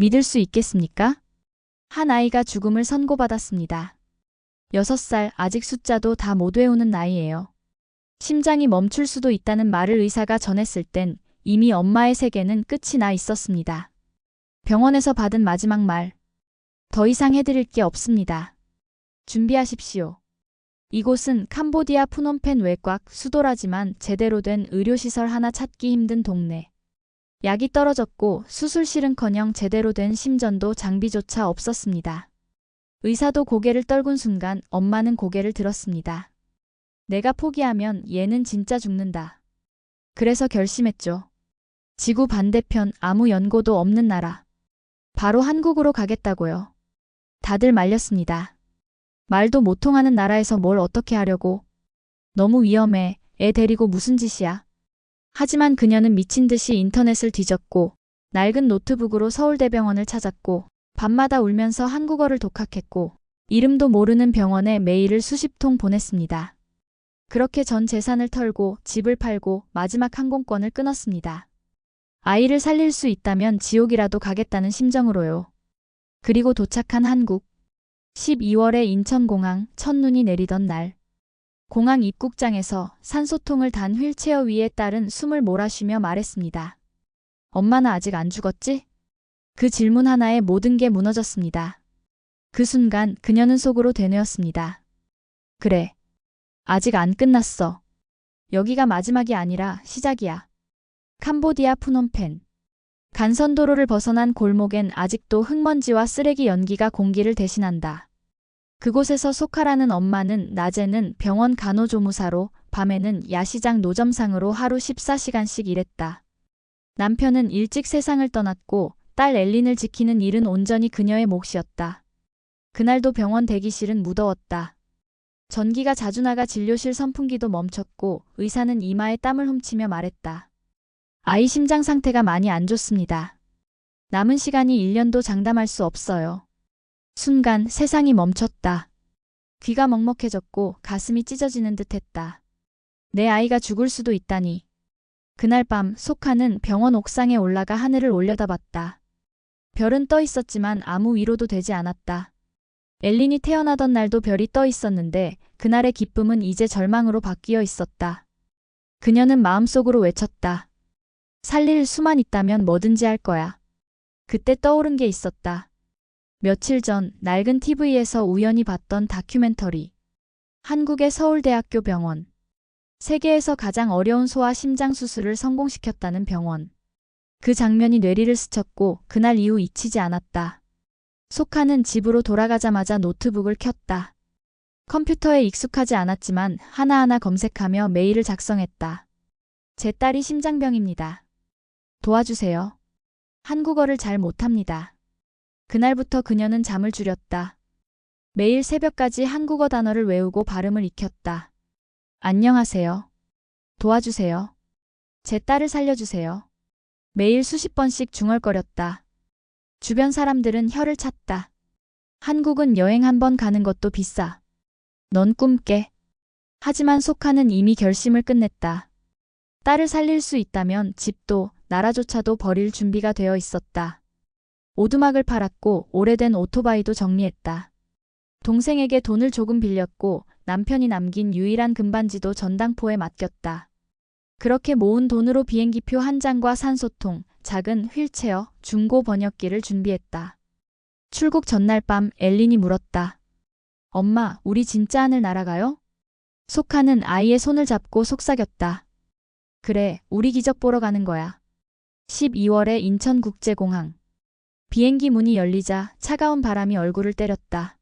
믿을 수 있겠습니까? 한 아이가 죽음을 선고받았습니다. 6살, 아직 숫자도 다 못 외우는 나이예요. 심장이 멈출 수도 있다는 말을 의사가 전했을 땐 이미 엄마의 세계는 끝이 나 있었습니다. 병원에서 받은 마지막 말. 더 이상 해드릴 게 없습니다. 준비하십시오. 이곳은 캄보디아 푸놈펜 외곽 수도라지만 제대로 된 의료시설 하나 찾기 힘든 동네. 약이 떨어졌고 수술실은커녕 제대로 된 심전도 장비조차 없었습니다. 의사도 고개를 떨군 순간 엄마는 고개를 들었습니다. 내가 포기하면 얘는 진짜 죽는다. 그래서 결심했죠. 지구 반대편 아무 연고도 없는 나라. 바로 한국으로 가겠다고요. 다들 말렸습니다. 말도 못 통하는 나라에서 뭘 어떻게 하려고. 너무 위험해. 애 데리고 무슨 짓이야. 하지만 그녀는 미친 듯이 인터넷을 뒤졌고 낡은 노트북으로 서울대병원을 찾았고 밤마다 울면서 한국어를 독학했고 이름도 모르는 병원에 메일을 수십 통 보냈습니다. 그렇게 전 재산을 털고 집을 팔고 마지막 항공권을 끊었습니다. 아이를 살릴 수 있다면 지옥이라도 가겠다는 심정으로요. 그리고 도착한 한국. 12월에 인천공항 첫눈이 내리던 날. 공항 입국장에서 산소통을 단 휠체어 위에 딸은 숨을 몰아쉬며 말했습니다. 엄마는 아직 안 죽었지? 그 질문 하나에 모든 게 무너졌습니다. 그 순간 그녀는 속으로 되뇌었습니다. 그래. 아직 안 끝났어. 여기가 마지막이 아니라 시작이야. 캄보디아 푸놈펜. 간선도로를 벗어난 골목엔 아직도 흙먼지와 쓰레기 연기가 공기를 대신한다. 그곳에서 소카라는 엄마는 낮에는 병원 간호조무사로 밤에는 야시장 노점상으로 하루 14시간씩 일했다. 남편은 일찍 세상을 떠났고 딸 엘린을 지키는 일은 온전히 그녀의 몫이었다. 그날도 병원 대기실은 무더웠다. 전기가 자주 나가 진료실 선풍기도 멈췄고 의사는 이마에 땀을 훔치며 말했다. 아이 심장 상태가 많이 안 좋습니다. 남은 시간이 1년도 장담할 수 없어요. 순간 세상이 멈췄다. 귀가 먹먹해졌고 가슴이 찢어지는 듯 했다. 내 아이가 죽을 수도 있다니. 그날 밤 소카는 병원 옥상에 올라가 하늘을 올려다봤다. 별은 떠 있었지만 아무 위로도 되지 않았다. 엘린이 태어나던 날도 별이 떠 있었는데 그날의 기쁨은 이제 절망으로 바뀌어 있었다. 그녀는 마음속으로 외쳤다. 살릴 수만 있다면 뭐든지 할 거야. 그때 떠오른 게 있었다. 며칠 전 낡은 TV에서 우연히 봤던 다큐멘터리. 한국의 서울대학교 병원. 세계에서 가장 어려운 소아 심장 수술을 성공시켰다는 병원. 그 장면이 뇌리를 스쳤고 그날 이후 잊히지 않았다. 소카는 집으로 돌아가자마자 노트북을 켰다. 컴퓨터에 익숙하지 않았지만 하나하나 검색하며 메일을 작성했다. 제 딸이 심장병입니다. 도와주세요. 한국어를 잘 못합니다. 그날부터 그녀는 잠을 줄였다. 매일 새벽까지 한국어 단어를 외우고 발음을 익혔다. 안녕하세요. 도와주세요. 제 딸을 살려주세요. 매일 수십 번씩 중얼거렸다. 주변 사람들은 혀를 찼다. 한국은 여행 한 번 가는 것도 비싸. 넌 꿈깨. 하지만 소카는 이미 결심을 끝냈다. 딸을 살릴 수 있다면 집도 나라조차도 버릴 준비가 되어 있었다. 오두막을 팔았고 오래된 오토바이도 정리했다. 동생에게 돈을 조금 빌렸고 남편이 남긴 유일한 금반지도 전당포에 맡겼다. 그렇게 모은 돈으로 비행기표 한 장과 산소통, 작은 휠체어, 중고 번역기를 준비했다. 출국 전날 밤 엘린이 물었다. 엄마, 우리 진짜 하늘 날아가요? 소카는 아이의 손을 잡고 속삭였다. 그래, 우리 기적 보러 가는 거야. 12월에 인천국제공항. 비행기 문이 열리자 차가운 바람이 얼굴을 때렸다.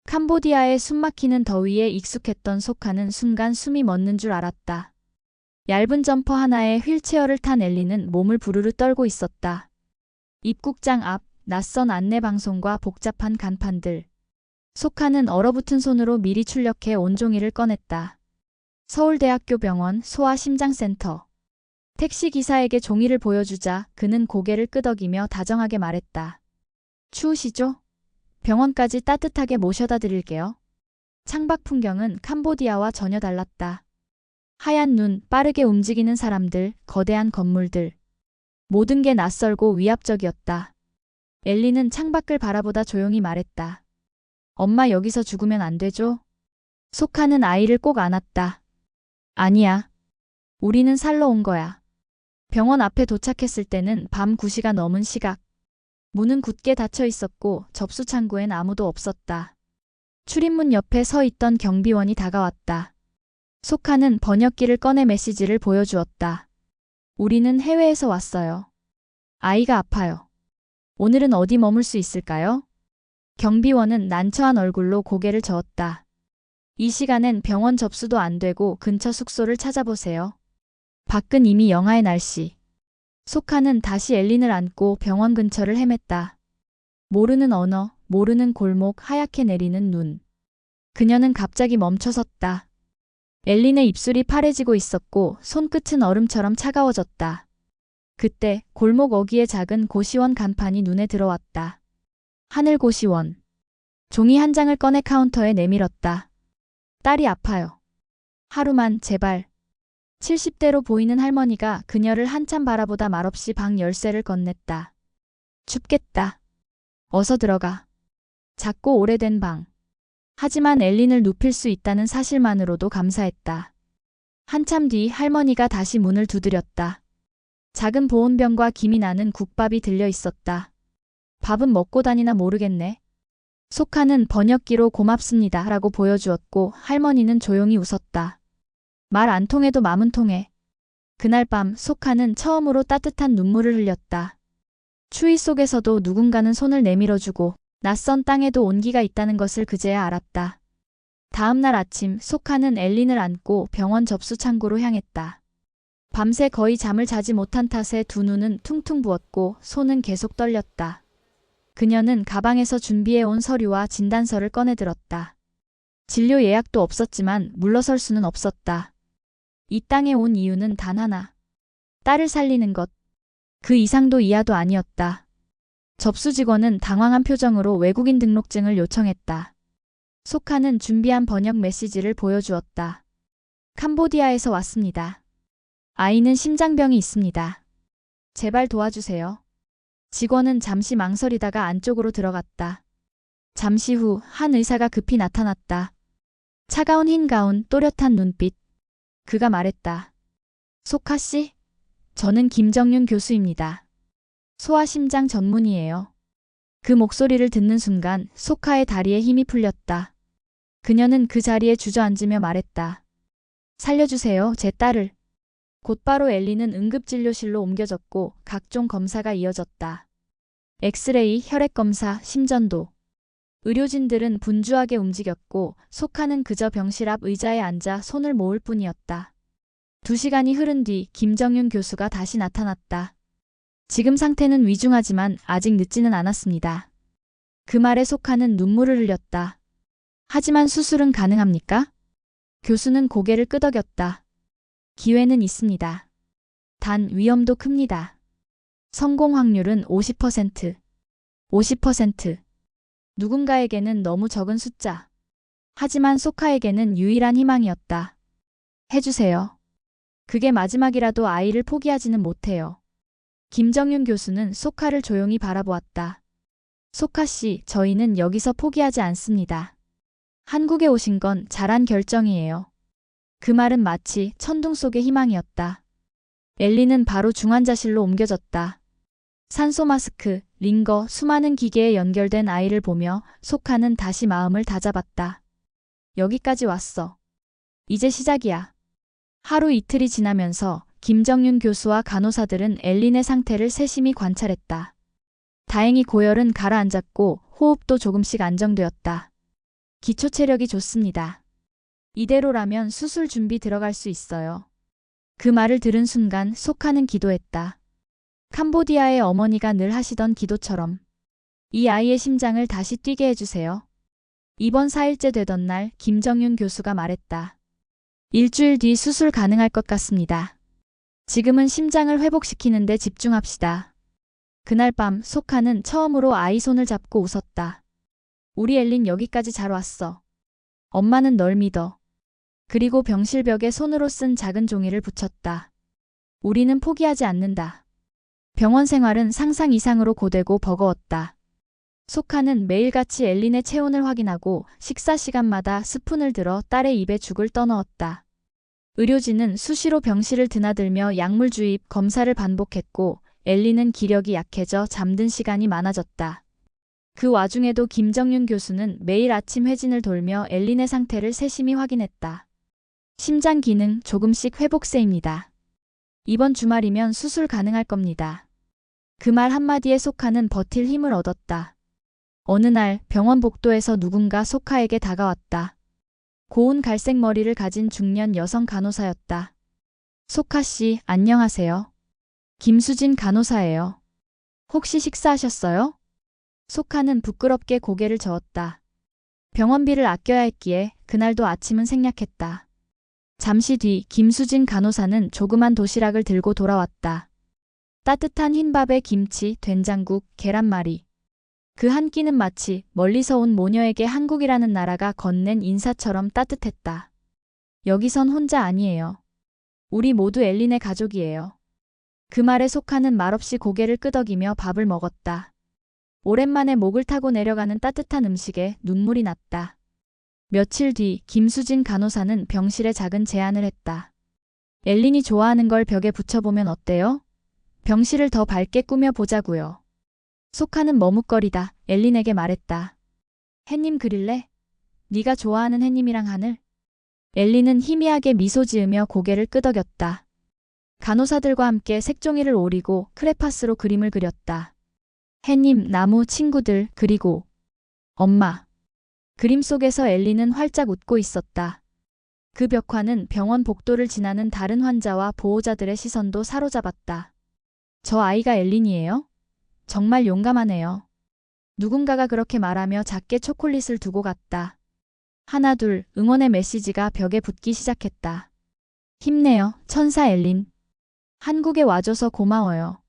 캄보디아의 숨막히는 더위에 익숙했던 소카는 순간 숨이 멎는 줄 알았다. 얇은 점퍼 하나에 휠체어를 탄 엘리는 몸을 부르르 떨고 있었다. 입국장 앞, 낯선 안내방송과 복잡한 간판들. 소카는 얼어붙은 손으로 미리 출력해 온종일을 꺼냈다. 서울대학교 병원 소아심장센터. 택시기사에게 종이를 보여주자 그는 고개를 끄덕이며 다정하게 말했다. 추우시죠? 병원까지 따뜻하게 모셔다 드릴게요. 창밖 풍경은 캄보디아와 전혀 달랐다. 하얀 눈, 빠르게 움직이는 사람들, 거대한 건물들. 모든 게 낯설고 위압적이었다. 엘리는 창밖을 바라보다 조용히 말했다. 엄마 여기서 죽으면 안 되죠? 소카는 아이를 꼭 안았다. 아니야. 우리는 살러 온 거야. 병원 앞에 도착했을 때는 밤 9시가 넘은 시각. 문은 굳게 닫혀 있었고 접수 창구엔 아무도 없었다. 출입문 옆에 서 있던 경비원이 다가왔다. 소카는 번역기를 꺼내 메시지를 보여주었다. 우리는 해외에서 왔어요. 아이가 아파요. 오늘은 어디 머물 수 있을까요? 경비원은 난처한 얼굴로 고개를 저었다. 이 시간엔 병원 접수도 안 되고 근처 숙소를 찾아보세요. 밖은 이미 영하의 날씨. 소카는 다시 엘린을 안고 병원 근처를 헤맸다. 모르는 언어, 모르는 골목, 하얗게 내리는 눈. 그녀는 갑자기 멈춰섰다. 엘린의 입술이 파래지고 있었고 손끝은 얼음처럼 차가워졌다. 그때 골목 어귀에 작은 고시원 간판이 눈에 들어왔다. 하늘고시원. 종이 한 장을 꺼내 카운터에 내밀었다. 딸이 아파요. 하루만 제발. 70대로 보이는 할머니가 그녀를 한참 바라보다 말없이 방 열쇠를 건넸다. 춥겠다. 어서 들어가. 작고 오래된 방. 하지만 엘린을 눕힐 수 있다는 사실만으로도 감사했다. 한참 뒤 할머니가 다시 문을 두드렸다. 작은 보온병과 김이 나는 국밥이 들려 있었다. 밥은 먹고 다니나 모르겠네. 소카는 번역기로 고맙습니다 라고 보여주었고 할머니는 조용히 웃었다. 말 안 통해도 마음은 통해. 그날 밤 소카는 처음으로 따뜻한 눈물을 흘렸다. 추위 속에서도 누군가는 손을 내밀어주고 낯선 땅에도 온기가 있다는 것을 그제야 알았다. 다음 날 아침 소카는 엘린을 안고 병원 접수 창구로 향했다. 밤새 거의 잠을 자지 못한 탓에 두 눈은 퉁퉁 부었고 손은 계속 떨렸다. 그녀는 가방에서 준비해온 서류와 진단서를 꺼내들었다. 진료 예약도 없었지만 물러설 수는 없었다. 이 땅에 온 이유는 단 하나. 딸을 살리는 것. 그 이상도 이하도 아니었다. 접수 직원은 당황한 표정으로 외국인 등록증을 요청했다. 소카는 준비한 번역 메시지를 보여주었다. 캄보디아에서 왔습니다. 아이는 심장병이 있습니다. 제발 도와주세요. 직원은 잠시 망설이다가 안쪽으로 들어갔다. 잠시 후 한 의사가 급히 나타났다. 차가운 흰 가운, 또렷한 눈빛. 그가 말했다. 소카 씨? 저는 김정윤 교수입니다. 소아심장 전문의예요. 그 목소리를 듣는 순간 소카의 다리에 힘이 풀렸다. 그녀는 그 자리에 주저앉으며 말했다. 살려주세요, 제 딸을. 곧바로 엘리는 응급진료실로 옮겨졌고 각종 검사가 이어졌다. 엑스레이, 혈액검사, 심전도. 의료진들은 분주하게 움직였고 소카는 그저 병실 앞 의자에 앉아 손을 모을 뿐이었다. 2시간이 흐른 뒤 김정윤 교수가 다시 나타났다. 지금 상태는 위중하지만 아직 늦지는 않았습니다. 그 말에 소카는 눈물을 흘렸다. 하지만 수술은 가능합니까? 교수는 고개를 끄덕였다. 기회는 있습니다. 단 위험도 큽니다. 성공 확률은 50%. 50%. 누군가에게는 너무 적은 숫자. 하지만 소카에게는 유일한 희망이었다. 해주세요. 그게 마지막이라도 아이를 포기하지는 못해요. 김정윤 교수는 소카를 조용히 바라보았다. 소카 씨, 저희는 여기서 포기하지 않습니다. 한국에 오신 건 잘한 결정이에요. 그 말은 마치 천둥 속의 희망이었다. 엘리는 바로 중환자실로 옮겨졌다. 산소 마스크, 링거, 수많은 기계에 연결된 아이를 보며 소카는 다시 마음을 다잡았다. 여기까지 왔어. 이제 시작이야. 하루 이틀이 지나면서 김정윤 교수와 간호사들은 엘린의 상태를 세심히 관찰했다. 다행히 고열은 가라앉았고 호흡도 조금씩 안정되었다. 기초 체력이 좋습니다. 이대로라면 수술 준비 들어갈 수 있어요. 그 말을 들은 순간 소카는 기도했다. 캄보디아의 어머니가 늘 하시던 기도처럼. 이 아이의 심장을 다시 뛰게 해주세요. 입원 4일째 되던 날 김정윤 교수가 말했다. 일주일 뒤 수술 가능할 것 같습니다. 지금은 심장을 회복시키는 데 집중합시다. 그날 밤 소카는 처음으로 아이 손을 잡고 웃었다. 우리 엘린 여기까지 잘 왔어. 엄마는 널 믿어. 그리고 병실 벽에 손으로 쓴 작은 종이를 붙였다. 우리는 포기하지 않는다. 병원 생활은 상상 이상으로 고되고 버거웠다. 소카는 매일같이 엘린의 체온을 확인하고 식사 시간마다 스푼을 들어 딸의 입에 죽을 떠넣었다. 의료진은 수시로 병실을 드나들며 약물 주입, 검사를 반복했고 엘린은 기력이 약해져 잠든 시간이 많아졌다. 그 와중에도 김정윤 교수는 매일 아침 회진을 돌며 엘린의 상태를 세심히 확인했다. 심장 기능 조금씩 회복세입니다. 이번 주말이면 수술 가능할 겁니다. 그 말 한마디에 소카는 버틸 힘을 얻었다. 어느 날 병원 복도에서 누군가 소카에게 다가왔다. 고운 갈색 머리를 가진 중년 여성 간호사였다. 소카 씨, 안녕하세요. 김수진 간호사예요. 혹시 식사하셨어요? 소카는 부끄럽게 고개를 저었다. 병원비를 아껴야 했기에 그날도 아침은 생략했다. 잠시 뒤 김수진 간호사는 조그만 도시락을 들고 돌아왔다. 따뜻한 흰밥에 김치, 된장국, 계란말이. 그 한 끼는 마치 멀리서 온 모녀에게 한국이라는 나라가 건넨 인사처럼 따뜻했다. 여기선 혼자 아니에요. 우리 모두 엘린의 가족이에요. 그 말에 소카는 말없이 고개를 끄덕이며 밥을 먹었다. 오랜만에 목을 타고 내려가는 따뜻한 음식에 눈물이 났다. 며칠 뒤 김수진 간호사는 병실에 작은 제안을 했다. 엘린이 좋아하는 걸 벽에 붙여보면 어때요? 병실을 더 밝게 꾸며보자고요. 소카는 머뭇거리다 엘린에게 말했다. 햇님 그릴래? 네가 좋아하는 햇님이랑 하늘? 엘린은 희미하게 미소 지으며 고개를 끄덕였다. 간호사들과 함께 색종이를 오리고 크레파스로 그림을 그렸다. 햇님, 나무, 친구들, 그리고 엄마. 그림 속에서 엘린은 활짝 웃고 있었다. 그 벽화는 병원 복도를 지나는 다른 환자와 보호자들의 시선도 사로잡았다. 저 아이가 엘린이에요? 정말 용감하네요. 누군가가 그렇게 말하며 작게 초콜릿을 두고 갔다. 하나 둘 응원의 메시지가 벽에 붙기 시작했다. 힘내요, 천사 엘린. 한국에 와줘서 고마워요.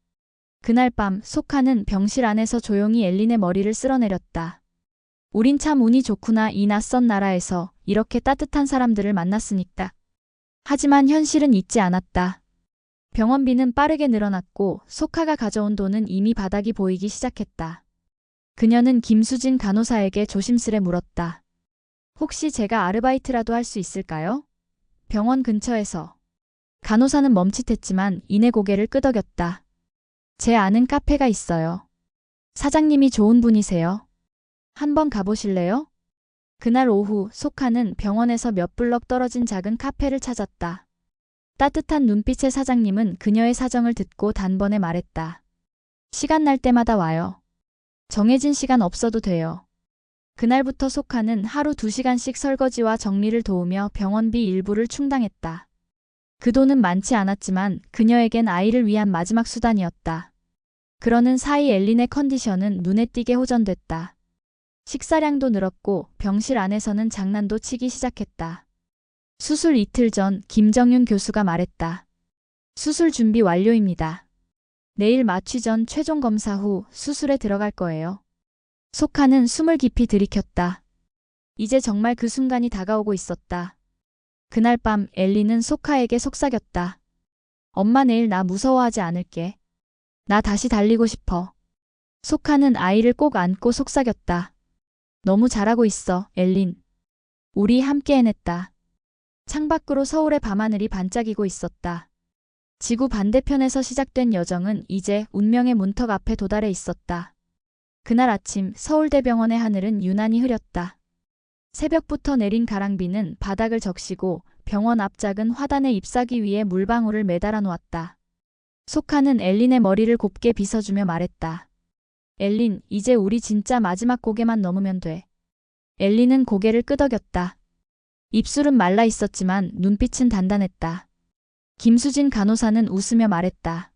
그날 밤 소카는 병실 안에서 조용히 엘린의 머리를 쓸어내렸다. 우린 참 운이 좋구나. 이 낯선 나라에서 이렇게 따뜻한 사람들을 만났으니까. 하지만 현실은 잊지 않았다. 병원비는 빠르게 늘어났고 소카가 가져온 돈은 이미 바닥이 보이기 시작했다. 그녀는 김수진 간호사에게 조심스레 물었다. 혹시 제가 아르바이트라도 할 수 있을까요? 병원 근처에서. 간호사는 멈칫했지만 이내 고개를 끄덕였다. 제 아는 카페가 있어요. 사장님이 좋은 분이세요. 한번 가보실래요? 그날 오후 소카는 병원에서 몇 블럭 떨어진 작은 카페를 찾았다. 따뜻한 눈빛의 사장님은 그녀의 사정을 듣고 단번에 말했다. 시간 날 때마다 와요. 정해진 시간 없어도 돼요. 그날부터 소카는 하루 2시간씩 설거지와 정리를 도우며 병원비 일부를 충당했다. 그 돈은 많지 않았지만 그녀에겐 아이를 위한 마지막 수단이었다. 그러는 사이 엘린의 컨디션은 눈에 띄게 호전됐다. 식사량도 늘었고 병실 안에서는 장난도 치기 시작했다. 수술 이틀 전 김정윤 교수가 말했다. 수술 준비 완료입니다. 내일 마취 전 최종 검사 후 수술에 들어갈 거예요. 소카는 숨을 깊이 들이켰다. 이제 정말 그 순간이 다가오고 있었다. 그날 밤 엘린은 소카에게 속삭였다. 엄마 내일 나 무서워하지 않을게. 나 다시 달리고 싶어. 소카는 아이를 꼭 안고 속삭였다. 너무 잘하고 있어, 엘린. 우리 함께 해냈다. 창밖으로 서울의 밤하늘이 반짝이고 있었다. 지구 반대편에서 시작된 여정은 이제 운명의 문턱 앞에 도달해 있었다. 그날 아침 서울대병원의 하늘은 유난히 흐렸다. 새벽부터 내린 가랑비는 바닥을 적시고 병원 앞 작은 화단에 잎사귀 위에 물방울을 매달아 놓았다. 소카는 엘린의 머리를 곱게 빗어주며 말했다. 엘린, 이제 우리 진짜 마지막 고개만 넘으면 돼. 엘린은 고개를 끄덕였다. 입술은 말라 있었지만 눈빛은 단단했다. 김수진 간호사는 웃으며 말했다.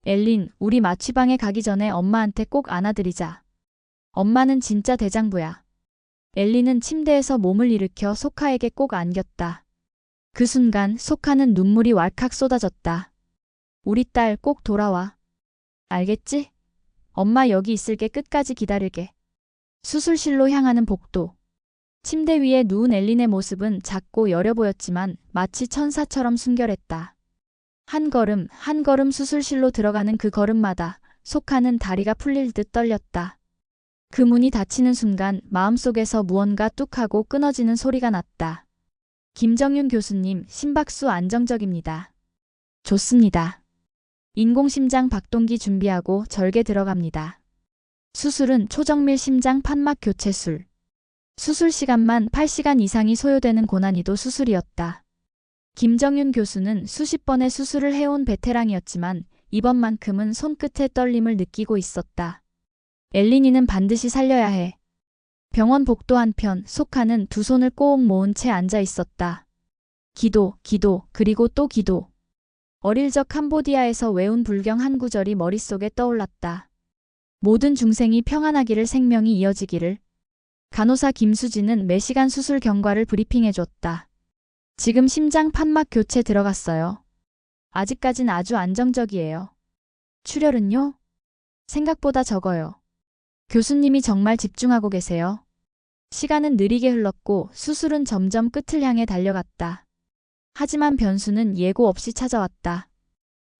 엘린, 우리 마취방에 가기 전에 엄마한테 꼭 안아드리자. 엄마는 진짜 대장부야. 엘린은 침대에서 몸을 일으켜 소카에게 꼭 안겼다. 그 순간 소카는 눈물이 왈칵 쏟아졌다. 우리 딸 꼭 돌아와. 알겠지? 엄마 여기 있을게. 끝까지 기다릴게. 수술실로 향하는 복도. 침대 위에 누운 엘린의 모습은 작고 여려 보였지만 마치 천사처럼 순결했다. 한 걸음 한 걸음 수술실로 들어가는 그 걸음마다 속하는 다리가 풀릴 듯 떨렸다. 그 문이 닫히는 순간 마음속에서 무언가 뚝 하고 끊어지는 소리가 났다. 김정윤 교수님, 심박수 안정적입니다. 좋습니다. 인공심장 박동기 준비하고 절개 들어갑니다. 수술은 초정밀 심장 판막 교체술. 수술 시간만 8시간 이상이 소요되는 고난이도 수술이었다. 김정윤 교수는 수십 번의 수술을 해온 베테랑이었지만 이번만큼은 손끝의 떨림을 느끼고 있었다. 엘린이는 반드시 살려야 해. 병원 복도 한편 속하는 두 손을 꼭 모은 채 앉아 있었다. 기도, 그리고 또 기도. 어릴 적 캄보디아에서 외운 불경 한 구절이 머릿속에 떠올랐다. 모든 중생이 평안하기를, 생명이 이어지기를. 간호사 김수진은 매시간 수술 경과를 브리핑해줬다. 지금 심장 판막 교체 들어갔어요. 아직까진 아주 안정적이에요. 출혈은요? 생각보다 적어요. 교수님이 정말 집중하고 계세요. 시간은 느리게 흘렀고 수술은 점점 끝을 향해 달려갔다. 하지만 변수는 예고 없이 찾아왔다.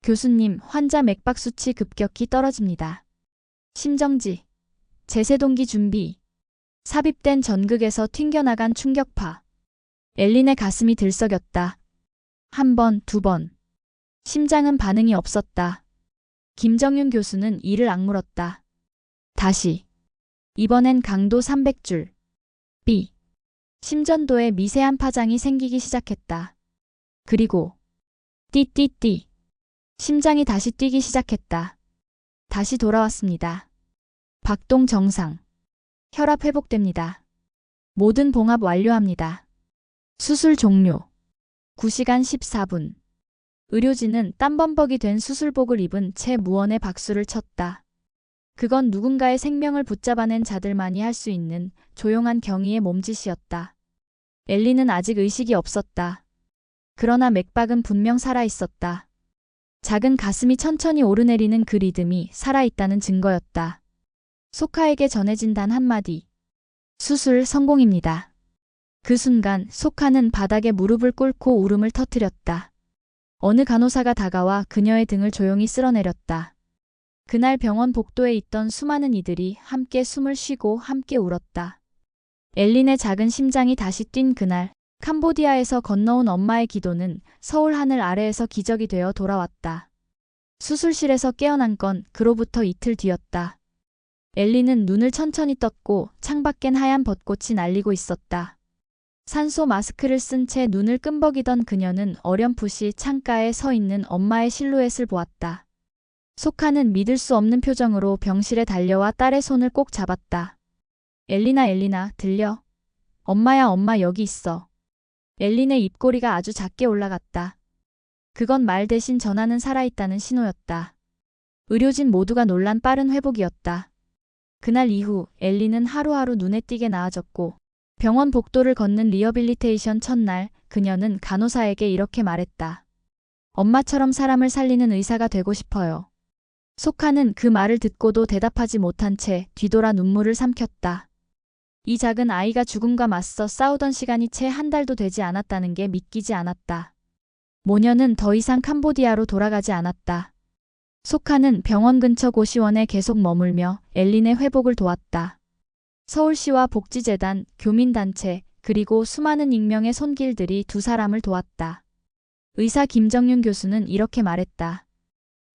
교수님, 환자 맥박 수치 급격히 떨어집니다. 심정지, 제세동기 준비. 삽입된 전극에서 튕겨나간 충격파. 엘린의 가슴이 들썩였다. 한 번, 두 번. 심장은 반응이 없었다. 김정윤 교수는 이를 악물었다. 다시. 이번엔 강도 300줄. B. 심전도에 미세한 파장이 생기기 시작했다. 그리고 띠띠띠. 심장이 다시 뛰기 시작했다. 다시 돌아왔습니다. 박동 정상. 혈압 회복됩니다. 모든 봉합 완료합니다. 수술 종료. 9시간 14분. 의료진은 땀범벅이 된 수술복을 입은 채 무언의 박수를 쳤다. 그건 누군가의 생명을 붙잡아낸 자들만이 할 수 있는 조용한 경의의 몸짓이었다. 엘리는 아직 의식이 없었다. 그러나 맥박은 분명 살아있었다. 작은 가슴이 천천히 오르내리는 그 리듬이 살아있다는 증거였다. 소카에게 전해진 단 한마디. 수술 성공입니다. 그 순간 소카는 바닥에 무릎을 꿇고 울음을 터뜨렸다. 어느 간호사가 다가와 그녀의 등을 조용히 쓸어내렸다. 그날 병원 복도에 있던 수많은 이들이 함께 숨을 쉬고 함께 울었다. 엘린의 작은 심장이 다시 뛴 그날, 캄보디아에서 건너온 엄마의 기도는 서울 하늘 아래에서 기적이 되어 돌아왔다. 수술실에서 깨어난 건 그로부터 이틀 뒤였다. 엘린은 눈을 천천히 떴고 창밖엔 하얀 벚꽃이 날리고 있었다. 산소 마스크를 쓴 채 눈을 끔벅이던 그녀는 어렴풋이 창가에 서 있는 엄마의 실루엣을 보았다. 소카는 믿을 수 없는 표정으로 병실에 달려와 딸의 손을 꼭 잡았다. 엘리나, 들려? 엄마야, 엄마 여기 있어. 엘린의 입꼬리가 아주 작게 올라갔다. 그건 말 대신 전하는 살아있다는 신호였다. 의료진 모두가 놀란 빠른 회복이었다. 그날 이후 엘린은 하루하루 눈에 띄게 나아졌고 병원 복도를 걷는 리허빌리테이션 첫날 그녀는 간호사에게 이렇게 말했다. 엄마처럼 사람을 살리는 의사가 되고 싶어요. 소카는 그 말을 듣고도 대답하지 못한 채 뒤돌아 눈물을 삼켰다. 이 작은 아이가 죽음과 맞서 싸우던 시간이 채 한 달도 되지 않았다는 게 믿기지 않았다. 모녀는 더 이상 캄보디아로 돌아가지 않았다. 소카는 병원 근처 고시원에 계속 머물며 엘린의 회복을 도왔다. 서울시와 복지재단, 교민단체, 그리고 수많은 익명의 손길들이 두 사람을 도왔다. 의사 김정윤 교수는 이렇게 말했다.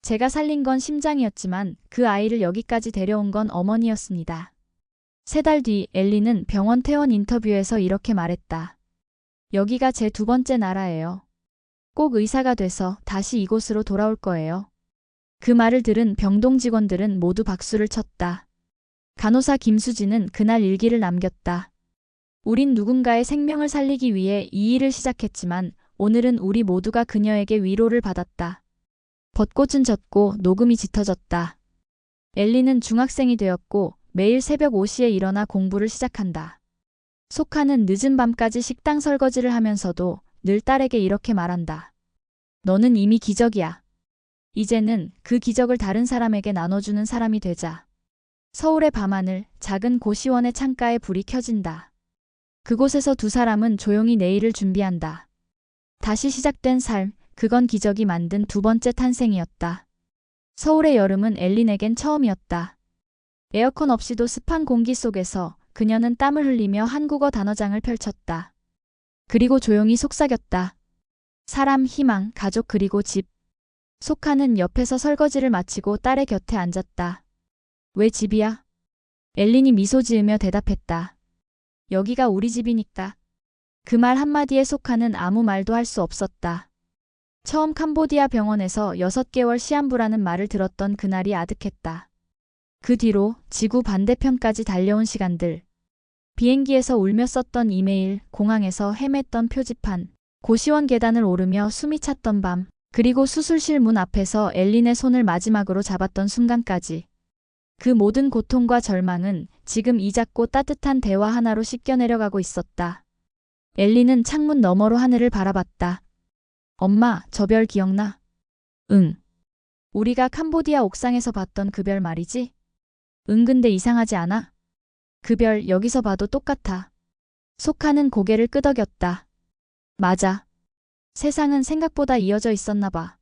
제가 살린 건 심장이었지만 그 아이를 여기까지 데려온 건 어머니였습니다. 3달 뒤 엘린은 병원 퇴원 인터뷰에서 이렇게 말했다. 여기가 제 2번째 나라예요. 꼭 의사가 돼서 다시 이곳으로 돌아올 거예요. 그 말을 들은 병동 직원들은 모두 박수를 쳤다. 간호사 김수진은 그날 일기를 남겼다. 우린 누군가의 생명을 살리기 위해 이 일을 시작했지만 오늘은 우리 모두가 그녀에게 위로를 받았다. 벚꽃은 졌고 녹음이 짙어졌다. 엘리는 중학생이 되었고 매일 새벽 5시에 일어나 공부를 시작한다. 소카는 늦은 밤까지 식당 설거지를 하면서도 늘 딸에게 이렇게 말한다. 너는 이미 기적이야. 이제는 그 기적을 다른 사람에게 나눠주는 사람이 되자. 서울의 밤하늘, 작은 고시원의 창가에 불이 켜진다. 그곳에서 두 사람은 조용히 내일을 준비한다. 다시 시작된 삶, 그건 기적이 만든 두 번째 탄생이었다. 서울의 여름은 엘린에겐 처음이었다. 에어컨 없이도 습한 공기 속에서 그녀는 땀을 흘리며 한국어 단어장을 펼쳤다. 그리고 조용히 속삭였다. 사람, 희망, 가족 그리고 집. 소카는 옆에서 설거지를 마치고 딸의 곁에 앉았다. 왜 집이야? 엘린이 미소 지으며 대답했다. 여기가 우리 집이니까. 그 말 한마디에 소카는 아무 말도 할 수 없었다. 처음 캄보디아 병원에서 6개월 시한부라는 말을 들었던 그날이 아득했다. 그 뒤로 지구 반대편까지 달려온 시간들. 비행기에서 울며 썼던 이메일, 공항에서 헤맸던 표지판, 고시원 계단을 오르며 숨이 찼던 밤, 그리고 수술실 문 앞에서 엘린의 손을 마지막으로 잡았던 순간까지. 그 모든 고통과 절망은 지금 이 작고 따뜻한 대화 하나로 씻겨 내려가고 있었다. 엘린은 창문 너머로 하늘을 바라봤다. 엄마, 저 별 기억나? 응. 우리가 캄보디아 옥상에서 봤던 그 별 말이지? 응, 근데 이상하지 않아? 그 별 여기서 봐도 똑같아. 소카는 고개를 끄덕였다. 맞아. 세상은 생각보다 이어져 있었나 봐.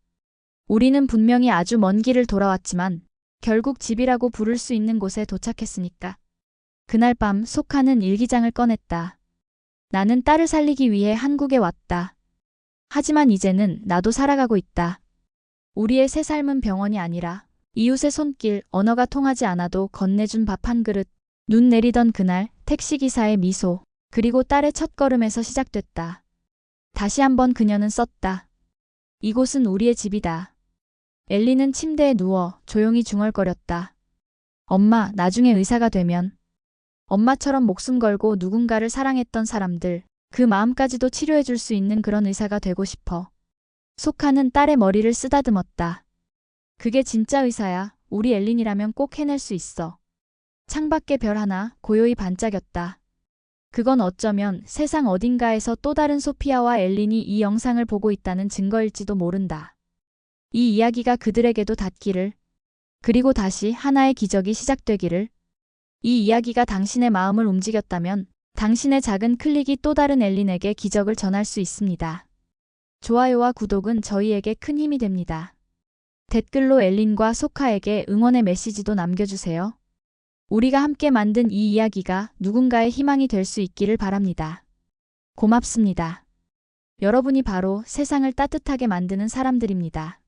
우리는 분명히 아주 먼 길을 돌아왔지만 결국 집이라고 부를 수 있는 곳에 도착했으니까. 그날 밤 소카는 일기장을 꺼냈다. 나는 딸을 살리기 위해 한국에 왔다. 하지만 이제는 나도 살아가고 있다. 우리의 새 삶은 병원이 아니라 이웃의 손길, 언어가 통하지 않아도 건네준 밥 한 그릇, 눈 내리던 그날 택시기사의 미소, 그리고 딸의 첫걸음에서 시작됐다. 다시 한번 그녀는 썼다. 이곳은 우리의 집이다. 엘리는 침대에 누워 조용히 중얼거렸다. 엄마, 나중에 의사가 되면 엄마처럼 목숨 걸고 누군가를 사랑했던 사람들, 그 마음까지도 치료해줄 수 있는 그런 의사가 되고 싶어. 소카는 딸의 머리를 쓰다듬었다. 그게 진짜 의사야. 우리 엘린이라면 꼭 해낼 수 있어. 창밖에 별 하나 고요히 반짝였다. 그건 어쩌면 세상 어딘가에서 또 다른 소피아와 엘린이 이 영상을 보고 있다는 증거일지도 모른다. 이 이야기가 그들에게도 닿기를, 그리고 다시 하나의 기적이 시작되기를. 이 이야기가 당신의 마음을 움직였다면 당신의 작은 클릭이 또 다른 엘린에게 기적을 전할 수 있습니다. 좋아요와 구독은 저희에게 큰 힘이 됩니다. 댓글로 엘린과 소카에게 응원의 메시지도 남겨주세요. 우리가 함께 만든 이 이야기가 누군가의 희망이 될 수 있기를 바랍니다. 고맙습니다. 여러분이 바로 세상을 따뜻하게 만드는 사람들입니다.